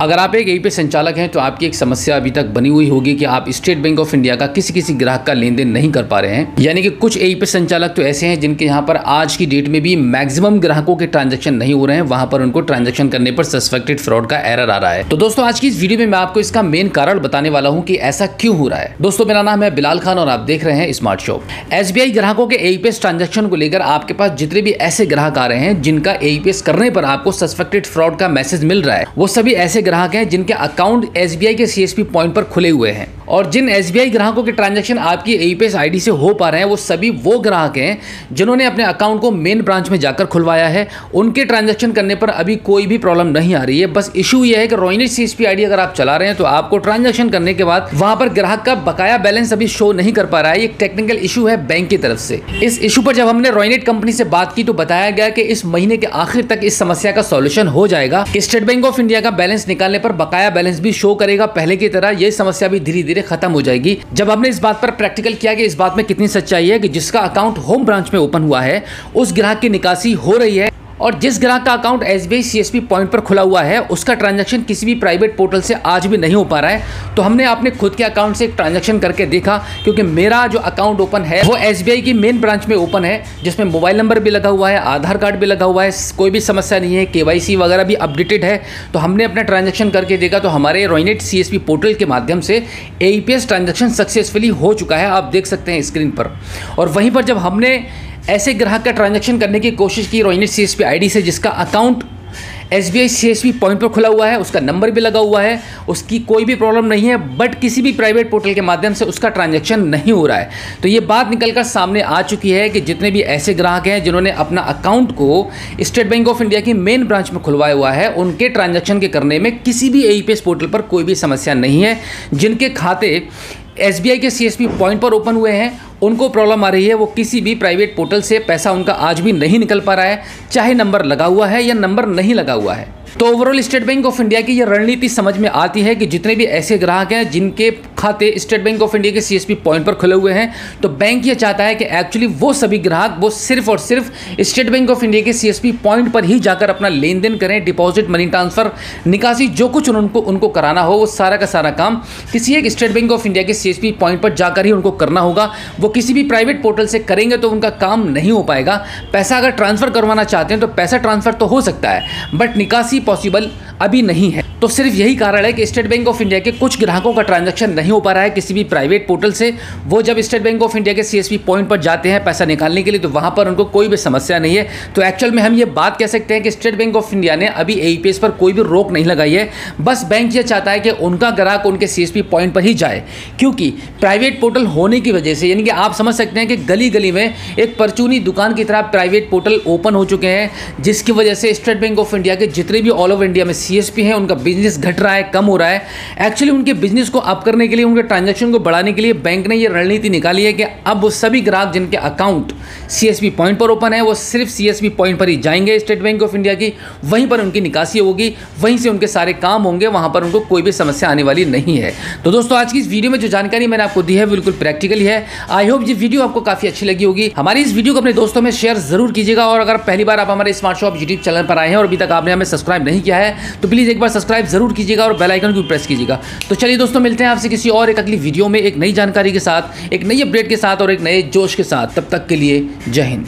अगर आप एक एईपीएस संचालक हैं तो आपकी एक समस्या अभी तक बनी हुई होगी कि आप स्टेट बैंक ऑफ इंडिया का किसी ग्राहक का लेन देन नहीं कर पा रहे हैं। यानी कि कुछ एईपीएस संचालक तो ऐसे हैं जिनके यहाँ पर आज की डेट में भी मैक्सिमम ग्राहकों के ट्रांजैक्शन नहीं हो रहे हैं, वहां पर उनको ट्रांजैक्शन करने पर सस्पेक्टेड फ्रॉड का एरर आ रहा है। तो दोस्तों आज की इस वीडियो में मैं आपको इसका मेन कारण बताने वाला हूं कि ऐसा क्यों हो रहा है। दोस्तों मेरा नाम है बिलाल खान और आप देख रहे हैं स्मार्ट शॉप। एसबीआई ग्राहकों के एईपीएस ट्रांजैक्शन को लेकर आपके पास जितने भी ऐसे ग्राहक आ रहे हैं जिनका एईपीएस करने पर आपको सस्पेक्टेड फ्रॉड का मैसेज मिल रहा है, वो सभी ऐसे ग्राहक हैं जिनके अकाउंट एसबीआई के सीएसपी पॉइंट पर खुले हुए हैं। और जिन एसबीआई ग्राहकों के ट्रांजैक्शन आपकी एईपीएस आईडी से हो पा रहे हैं वो सभी वो ग्राहक हैं जिन्होंने अपने अकाउंट को मेन ब्रांच में जाकर खुलवाया है। उनके ट्रांजैक्शन करने पर अभी कोई भी प्रॉब्लम नहीं आ रही है। बस इशू ये है कि रोइनेट सीएसपी आईडी अगर आप चला रहे हैं तो आपको ट्रांजैक्शन करने के बाद वहां पर ग्राहक का बकाया बैलेंस अभी शो नहीं कर पा रहा है। ये टेक्निकल इशू है बैंक की तरफ से। इस इशू पर जब हमने रोइनेट कंपनी से बात की तो बताया गया कि इस महीने के आखिर तक इस समस्या का सॉल्यूशन हो जाएगा कि स्टेट बैंक ऑफ इंडिया का बैलेंस निकालने पर बकाया बैलेंस भी शो करेगा पहले की तरह। यह समस्या भी धीरे धीरे खत्म हो जाएगी। जब हमने इस बात पर प्रैक्टिकल किया कि इस बात में कितनी सच्चाई है कि जिसका अकाउंट होम ब्रांच में ओपन हुआ है उस ग्राहक की निकासी हो रही है और जिस ग्राहक का अकाउंट एसबीआई सीएसपी पॉइंट पर खुला हुआ है उसका ट्रांजैक्शन किसी भी प्राइवेट पोर्टल से आज भी नहीं हो पा रहा है। तो हमने अपने खुद के अकाउंट से एक ट्रांजैक्शन करके देखा, क्योंकि मेरा जो अकाउंट ओपन है वो एसबीआई की मेन ब्रांच में ओपन है, जिसमें मोबाइल नंबर भी लगा हुआ है, आधार कार्ड भी लगा हुआ है, कोई भी समस्या नहीं है, केवाईसी वगैरह भी अपडेटेड है। तो हमने अपना ट्रांजैक्शन करके देखा तो हमारे रोइनेट सीएसपी पोर्टल के माध्यम से एईपीएस ट्रांजैक्शन सक्सेसफुली हो चुका है, आप देख सकते हैं स्क्रीन पर। और वहीं पर जब हमने ऐसे ग्राहक का ट्रांजैक्शन करने की कोशिश की रोइनेट सीएसपी आईडी से जिसका अकाउंट एसबीआई सीएसपी पॉइंट पर खुला हुआ है, उसका नंबर भी लगा हुआ है, उसकी कोई भी प्रॉब्लम नहीं है, बट किसी भी प्राइवेट पोर्टल के माध्यम से उसका ट्रांजैक्शन नहीं हो रहा है। तो ये बात निकलकर सामने आ चुकी है कि जितने भी ऐसे ग्राहक हैं जिन्होंने अपना अकाउंट को स्टेट बैंक ऑफ इंडिया की मेन ब्रांच में खुलवाया हुआ है उनके ट्रांजैक्शन के करने में किसी भी एईपीएस पोर्टल पर कोई भी समस्या नहीं है। जिनके खाते एसबीआई के सीएसपी पॉइंट पर ओपन हुए हैं उनको प्रॉब्लम आ रही है, वो किसी भी प्राइवेट पोर्टल से पैसा उनका आज भी नहीं निकल पा रहा है, चाहे नंबर लगा हुआ है या नंबर नहीं लगा हुआ है। तो overall state bank of India की ये रणनीति समझ में आती है कि जितने भी ऐसे ग्राहक हैं जिनके खाते स्टेट बैंक ऑफ इंडिया के सीएसपी पॉइंट पर खुले हुए हैं, तो बैंक ये चाहता है कि एक्चुअली वो सभी ग्राहक वो सिर्फ और सिर्फ स्टेट बैंक ऑफ इंडिया के सीएसपी पॉइंट पर ही जाकर अपना लेन देन करें। डिपॉजिट, मनी ट्रांसफर, निकासी, जो कुछ उनको कराना हो वो सारा का सारा काम किसी एक स्टेट बैंक ऑफ इंडिया के सीएसपी पॉइंट पर जाकर ही उनको करना होगा। वो किसी भी प्राइवेट पोर्टल से करेंगे तो उनका काम नहीं हो पाएगा। पैसा अगर ट्रांसफर करवाना चाहते हैं तो पैसा ट्रांसफर तो हो सकता है, बट निकासी पॉसिबल अभी नहीं है। तो सिर्फ यही कारण है कि स्टेट बैंक ऑफ इंडिया के कुछ ग्राहकों का ट्रांजैक्शन नहीं हो पा रहा है किसी भी प्राइवेट पोर्टल से। वो जब स्टेट बैंक ऑफ इंडिया के सीएसपी पॉइंट पर जाते हैं पैसा निकालने के लिए तो वहां पर उनको कोई भी समस्या नहीं है। तो एक्चुअल में हम ये बात कह सकते हैं कि स्टेट बैंक ऑफ इंडिया ने अभी एईपीएस पर कोई भी रोक नहीं लगाई है। बस बैंक ये चाहता है कि उनका ग्राहक उनके सीएसपी पॉइंट पर ही जाए, क्योंकि प्राइवेट पोर्टल होने की वजह से, यानी कि आप समझ सकते हैं कि गली गली में एक परचूनी दुकान की तरह प्राइवेट पोर्टल ओपन हो चुके हैं, जिसकी वजह से स्टेट बैंक ऑफ इंडिया के जितने भी ऑल ओवर इंडिया में सीएसपी हैं उनका बिजनेस घट रहा है, कम हो रहा है। एक्चुअली उनके बिजनेस को अप करने के लिए, उनके ट्रांजैक्शन को बढ़ाने के लिए बैंक ने ये रणनीति निकाली है कि अब वो सभी ग्राहक जिनके अकाउंट सीएसपी पॉइंट पर ओपन है वो सिर्फ सीएसपी पॉइंट पर ही जाएंगे स्टेट बैंक ऑफ इंडिया की, वहीं पर उनकी निकासी होगी, वहीं से उनके सारे काम होंगे, वहां पर उनको कोई भी समस्या आने वाली नहीं है। तो दोस्तों आज की इस वीडियो में जो जानकारी मैंने आपको दी है बिल्कुल प्रैक्टिकली है। आई होप ये वीडियो आपको काफी अच्छी लगी होगी। हमारी इस वीडियो को अपने दोस्तों में शेयर जरूर कीजिएगा और अगर पहली बार आप हमारे स्मार्ट शॉप यूट्यूब चैनल पर आए हैं और अभी तक आपने हमें सब्सक्राइब नहीं किया है तो प्लीज एक बार सब्सक्राइब जरूर कीजिएगा और बेल आइकन को प्रेस कीजिएगा। तो चलिए दोस्तों मिलते हैं आपसे किसी और एक अगली वीडियो में एक नई जानकारी के साथ, एक नई अपडेट के साथ और एक नए जोश के साथ। तब तक के लिए जय हिंद।